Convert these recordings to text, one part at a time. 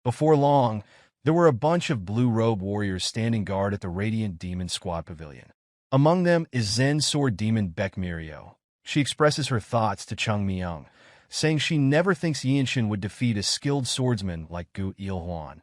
Before long, there were a bunch of blue-robe warriors standing guard at the Radiant Demon Squad Pavilion. Among them is Zen Sword Demon Beck Mirio. She expresses her thoughts to Chung Myung, saying she never thinks Yeonshin would defeat a skilled swordsman like Gu Ilhwan,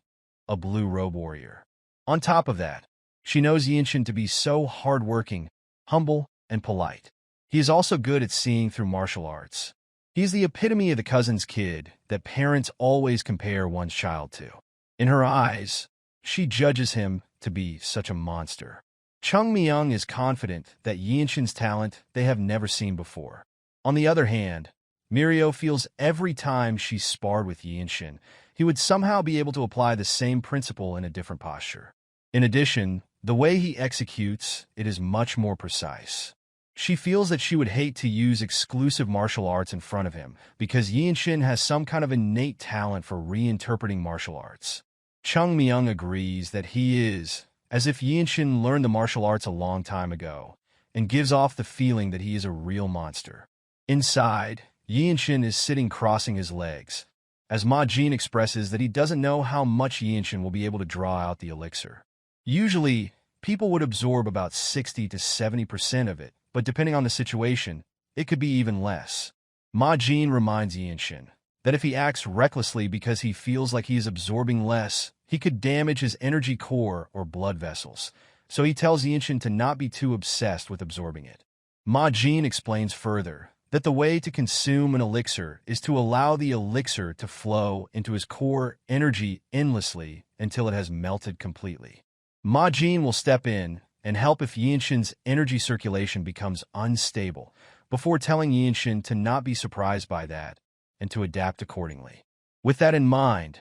a blue-robe warrior. On top of that, she knows Yeonshin to be so hard-working, humble, and polite. He is also good at seeing through martial arts. He is the epitome of the cousin's kid that parents always compare one's child to. In her eyes, she judges him to be such a monster. Chung Myung is confident that Yeonshin's talent they have never seen before. On the other hand, Mirio feels every time she sparred with Yeonshin, he would somehow be able to apply the same principle in a different posture. In addition, the way he executes it is much more precise. She feels that she would hate to use exclusive martial arts in front of him because Yeonshin has some kind of innate talent for reinterpreting martial arts. Chung Myung agrees that he is, as if Yeonshin learned the martial arts a long time ago, and gives off the feeling that he is a real monster. Inside, Yeonshin is sitting crossing his legs, as Ma Jin expresses that he doesn't know how much Yeonshin will be able to draw out the elixir. Usually, people would absorb about 60 to 70% of it, but depending on the situation, it could be even less. Ma Jin reminds Yeonshin that if he acts recklessly because he feels like he is absorbing less, he could damage his energy core or blood vessels, so he tells Yeonshin to not be too obsessed with absorbing it. Ma Jin explains further that the way to consume an elixir is to allow the elixir to flow into his core energy endlessly until it has melted completely. Ma Jin will step in and help if Yeonshin's energy circulation becomes unstable, before telling Yeonshin to not be surprised by that and to adapt accordingly. With that in mind,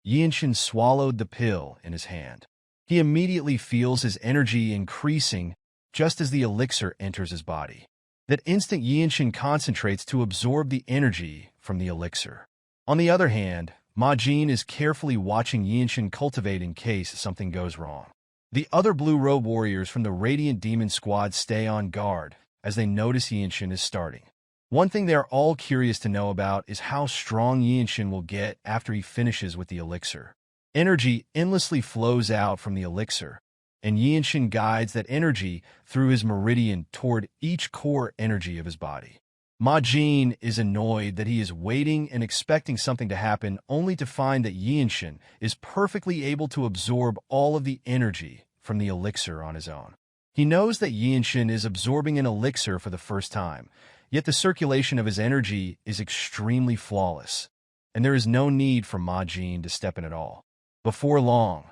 Yeonshin swallowed the pill in his hand. He immediately feels his energy increasing just as the elixir enters his body. That instant, Yeonshin concentrates to absorb the energy from the elixir. On the other hand, Ma Jin is carefully watching Yeonshin cultivate in case something goes wrong. The other blue-robe warriors from the Radiant Demon Squad stay on guard as they notice Yeonshin is starting. One thing they are all curious to know about is how strong Yeonshin will get after he finishes with the elixir. Energy endlessly flows out from the elixir, and Yeonshin guides that energy through his meridian toward each core energy of his body. Ma Jin is annoyed that he is waiting and expecting something to happen only to find that Yeonshin is perfectly able to absorb all of the energy from the elixir on his own. He knows that Yeonshin is absorbing an elixir for the first time, yet the circulation of his energy is extremely flawless, and there is no need for Ma Jin to step in at all. Before long,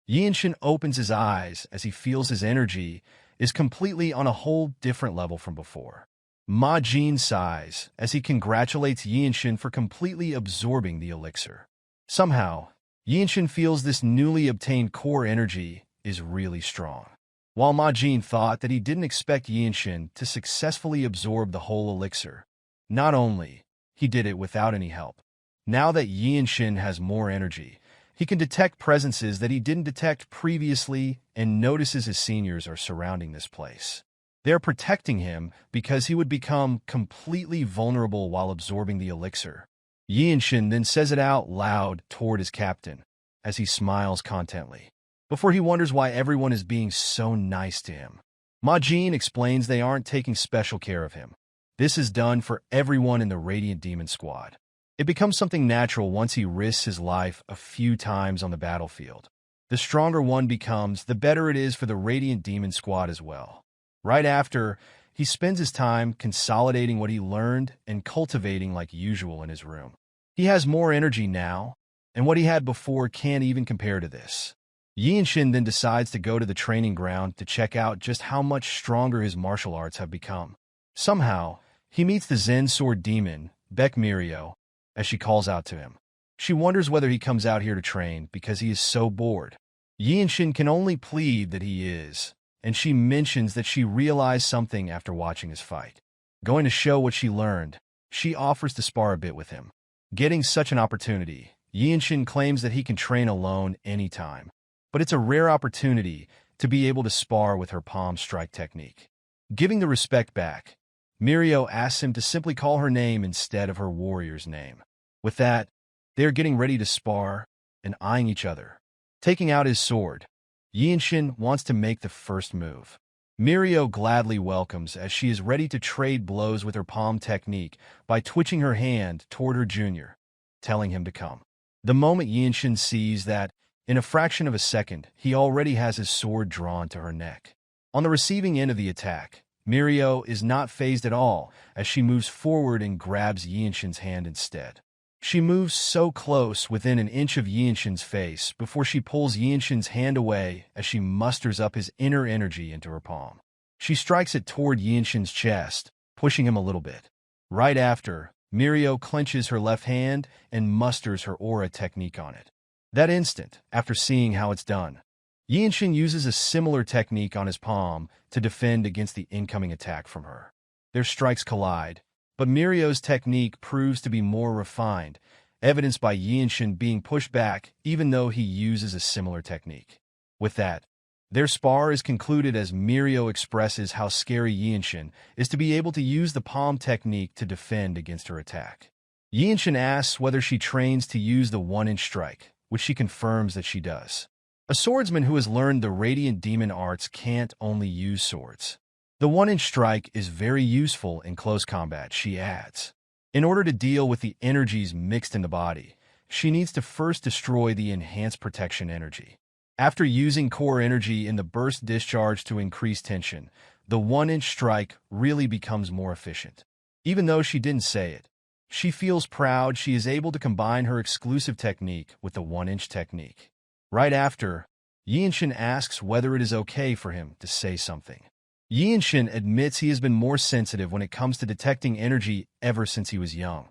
Yeonshin opens his eyes as he feels his energy is completely on a whole different level from before. Ma Jin sighs as he congratulates Yeonshin for completely absorbing the elixir. Somehow, Yeonshin feels this newly obtained core energy is really strong. While Ma Jin thought that he didn't expect Yeonshin to successfully absorb the whole elixir, not only he did it without any help. Now that Yeonshin has more energy, he can detect presences that he didn't detect previously and notices his seniors are surrounding this place. They're protecting him because he would become completely vulnerable while absorbing the elixir. Yeonshin then says it out loud toward his captain, as he smiles contently, before he wonders why everyone is being so nice to him. Ma Jin explains they aren't taking special care of him. This is done for everyone in the Radiant Demon Squad. It becomes something natural once he risks his life a few times on the battlefield. The stronger one becomes, the better it is for the Radiant Demon Squad as well. Right after, he spends his time consolidating what he learned and cultivating like usual in his room. He has more energy now, and what he had before can't even compare to this. Yeonshin then decides to go to the training ground to check out just how much stronger his martial arts have become. Somehow, he meets the Zen Sword Demon, Beck Mirio, as she calls out to him. She wonders whether he comes out here to train because he is so bored. Yeonshin can only plead that he is, and she mentions that she realized something after watching his fight. Going to show what she learned, she offers to spar a bit with him. Getting such an opportunity, Yeonshin claims that he can train alone anytime, but it's a rare opportunity to be able to spar with her palm strike technique. Giving the respect back, Mirio asks him to simply call her name instead of her warrior's name. With that, they are getting ready to spar, and eyeing each other. Taking out his sword, Yeonshin wants to make the first move. Mirio gladly welcomes as she is ready to trade blows with her palm technique by twitching her hand toward her junior, telling him to come. The moment Yeonshin sees that, in a fraction of a second, he already has his sword drawn to her neck. On the receiving end of the attack, Mirio is not fazed at all as she moves forward and grabs Yeonshin's hand instead. She moves so close within an inch of Yeonshin's face before she pulls Yeonshin's hand away as she musters up his inner energy into her palm. She strikes it toward Yeonshin's chest, pushing him a little bit. Right after, Mirio clenches her left hand and musters her aura technique on it. That instant, after seeing how it's done, Yeonshin uses a similar technique on his palm to defend against the incoming attack from her. Their strikes collide, but Mirio's technique proves to be more refined, evidenced by Yeonshin being pushed back even though he uses a similar technique. With that, their spar is concluded as Mirio expresses how scary Yeonshin is to be able to use the palm technique to defend against her attack. Yeonshin asks whether she trains to use the one-inch strike, which she confirms that she does. A swordsman who has learned the radiant demon arts can't only use swords. The one-inch strike is very useful in close combat, she adds. In order to deal with the energies mixed in the body, she needs to first destroy the enhanced protection energy. After using core energy in the burst discharge to increase tension, the one-inch strike really becomes more efficient. Even though she didn't say it, she feels proud she is able to combine her exclusive technique with the one-inch technique. Right after, Yeonshin asks whether it is okay for him to say something. Yeonshin admits he has been more sensitive when it comes to detecting energy ever since he was young,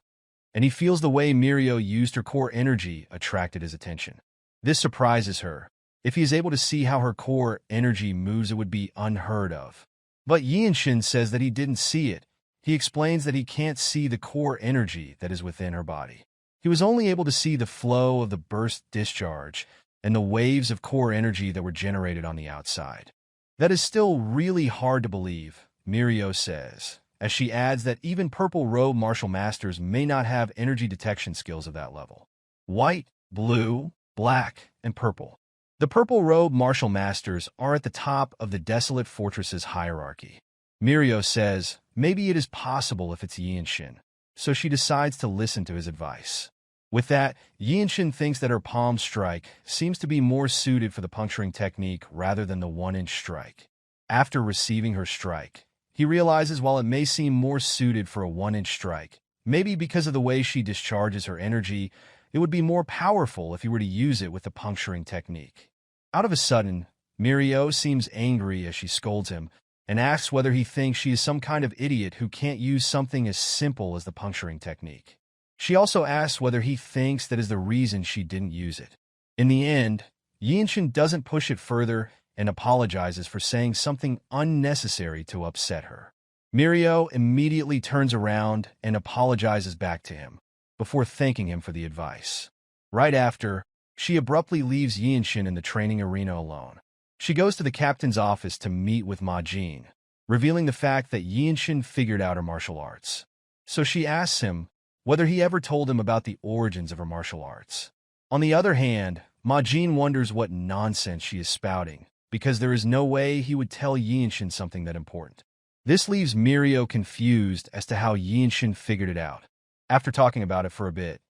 and he feels the way Mirio used her core energy attracted his attention. This surprises her. If he is able to see how her core energy moves, it would be unheard of. But Yeonshin says that he didn't see it. He explains that he can't see the core energy that is within her body. He was only able to see the flow of the burst discharge and the waves of core energy that were generated on the outside. That is still really hard to believe, Mirio says, as she adds that even purple robe martial masters may not have energy detection skills of that level. White, blue, black, and purple. The purple robe martial masters are at the top of the Desolate Fortress's hierarchy. Mirio says maybe it is possible if it's Yeonshin, so she decides to listen to his advice. With that, Yeonshin thinks that her palm strike seems to be more suited for the puncturing technique rather than the one-inch strike. After receiving her strike, he realizes while it may seem more suited for a one-inch strike, maybe because of the way she discharges her energy, it would be more powerful if he were to use it with the puncturing technique. Out of a sudden, Mirio seems angry as she scolds him and asks whether he thinks she is some kind of idiot who can't use something as simple as the puncturing technique. She also asks whether he thinks that is the reason she didn't use it. In the end, Yeonshin doesn't push it further and apologizes for saying something unnecessary to upset her. Mirio immediately turns around and apologizes back to him, before thanking him for the advice. Right after, she abruptly leaves Yeonshin in the training arena alone. She goes to the captain's office to meet with Ma Jin, revealing the fact that Yeonshin figured out her martial arts. So she asks him whether he ever told him about the origins of her martial arts. On the other hand, Ma Jin wonders what nonsense she is spouting, because there is no way he would tell Yeonshin something that important. This leaves Mirio confused as to how Yeonshin figured it out. After talking about it for a bit,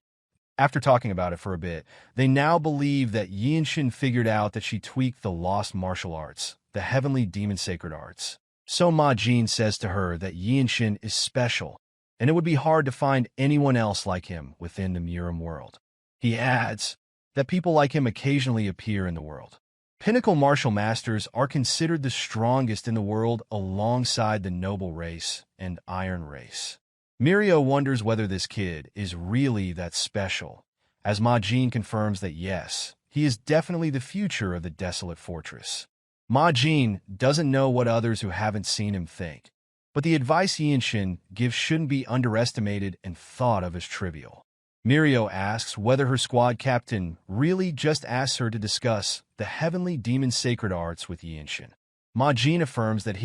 they now believe that Yeonshin figured out that she tweaked the lost martial arts, the heavenly demon sacred arts. So Ma Jin says to her that Yeonshin is special, and it would be hard to find anyone else like him within the Murim world. He adds that people like him occasionally appear in the world. Pinnacle martial masters are considered the strongest in the world alongside the noble race and iron race. Mirio wonders whether this kid is really that special, as Ma Jin confirms that yes, he is definitely the future of the Desolate Fortress. Ma Jin doesn't know what others who haven't seen him think, but the advice Yeonshin gives shouldn't be underestimated and thought of as trivial. Mirio asks whether her squad captain really just asks her to discuss the heavenly demon sacred arts with Yeonshin. Ma Jin affirms that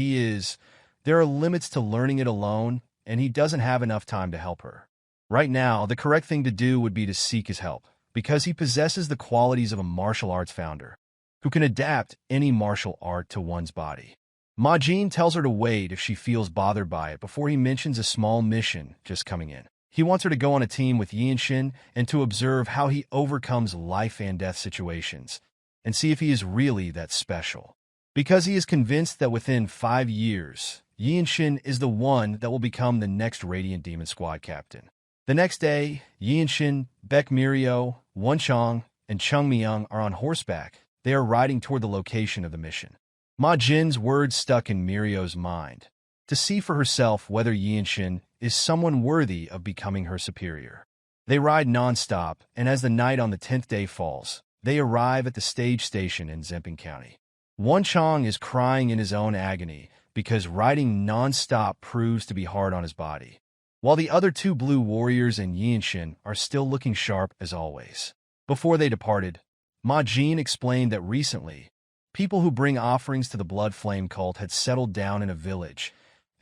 there are limits to learning it alone, and he doesn't have enough time to help her. Right now, the correct thing to do would be to seek his help, because he possesses the qualities of a martial arts founder who can adapt any martial art to one's body. Ma Jin tells her to wait if she feels bothered by it before he mentions a small mission just coming in. He wants her to go on a team with Yeonshin and to observe how he overcomes life and death situations and see if he is really that special. Because he is convinced that within 5 years, Yeonshin is the one that will become the next Radiant Demon Squad captain. The next day, Yeonshin, Baek Mirio, Wonchong, and Chung Myung are on horseback. They are riding toward the location of the mission. Ma Jin's words stuck in Mirio's mind, to see for herself whether Yeonshin is someone worthy of becoming her superior. They ride non-stop, and as the night on the 10th day falls, they arrive at the stage station in Zemping County. Wonchong is crying in his own agony because riding non-stop proves to be hard on his body, while the other 2 blue warriors and Yeonshin are still looking sharp as always. Before they departed, Ma Jin explained that recently, people who bring offerings to the Blood Flame cult had settled down in a village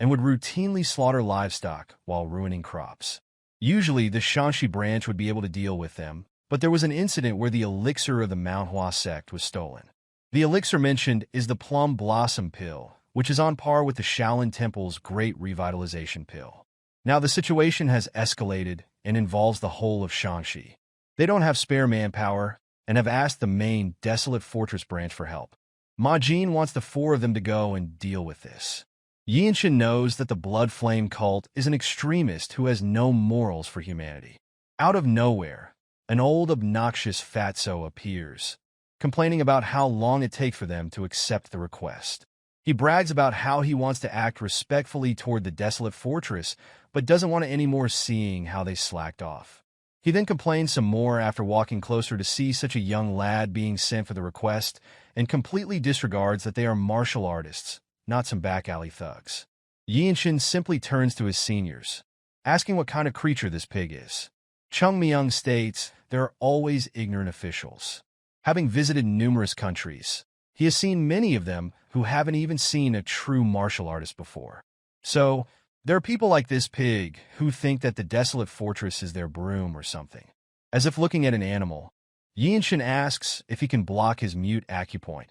and would routinely slaughter livestock while ruining crops. Usually, the Shanxi branch would be able to deal with them, but there was an incident where the elixir of the Manhwa sect was stolen. The elixir mentioned is the Plum Blossom Pill, which is on par with the Shaolin Temple's Great Revitalization Pill. Now, the situation has escalated and involves the whole of Shanxi. They don't have spare manpower and have asked the main Desolate Fortress branch for help. Ma Jin wants the 4 of them to go and deal with this. Yeonshin knows that the Blood Flame cult is an extremist who has no morals for humanity. Out of nowhere, an old obnoxious fatso appears, complaining about how long it takes for them to accept the request. He brags about how he wants to act respectfully toward the Desolate Fortress, but doesn't want any more seeing how they slacked off. He then complains some more after walking closer to see such a young lad being sent for the request, and completely disregards that they are martial artists, not some back alley thugs. Yeonshin simply turns to his seniors, asking what kind of creature this pig is. Chung Myung states there are always ignorant officials. Having visited numerous countries, he has seen many of them who haven't even seen a true martial artist before. So, there are people like this pig who think that the Desolate Fortress is their broom or something. As if looking at an animal, Yeonshin asks if he can block his mute acupoint,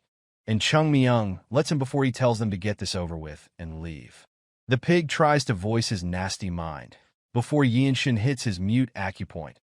and Chung Myung lets him before he tells them to get this over with and leave. The pig tries to voice his nasty mind before Yeonshin hits his mute acupoint,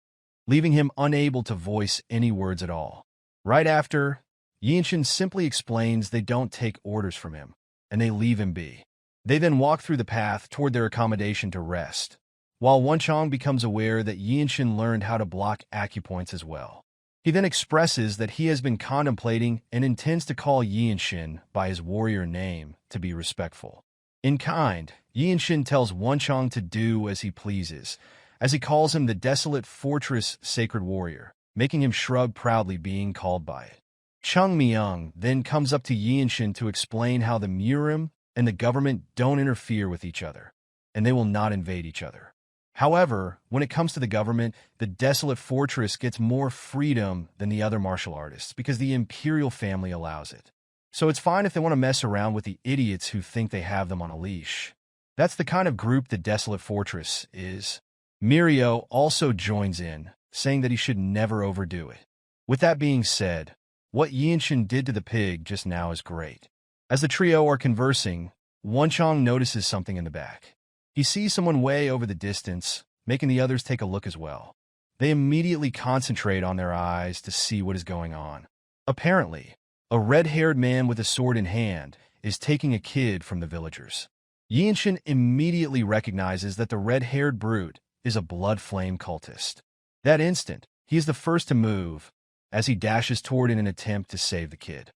leaving him unable to voice any words at all. Right after, Yeonshin simply explains they don't take orders from him, and they leave him be. They then walk through the path toward their accommodation to rest, while Wonchong becomes aware that Yeonshin learned how to block acupoints as well. He then expresses that he has been contemplating and intends to call Yeonshin by his warrior name to be respectful. In kind, Yeonshin tells Wonchong to do as he pleases, as he calls him the Desolate Fortress Sacred Warrior, making him shrug proudly being called by it. Chung Myung then comes up to Yeonshin to explain how the Murim and the government don't interfere with each other, and they will not invade each other. However, when it comes to the government, the Desolate Fortress gets more freedom than the other martial artists because the imperial family allows it. So it's fine if they want to mess around with the idiots who think they have them on a leash. That's the kind of group the Desolate Fortress is. Mirio also joins in, saying that he should never overdo it. With that being said, what Yeonshin did to the pig just now is great. As the trio are conversing, Wonchong notices something in the back. He sees someone way over the distance, making the others take a look as well. They immediately concentrate on their eyes to see what is going on. Apparently, a red-haired man with a sword in hand is taking a kid from the villagers. Yeonshin immediately recognizes that the red-haired brute is a Blood Flame cultist. That instant, he is the first to move, as he dashes toward in an attempt to save the kid.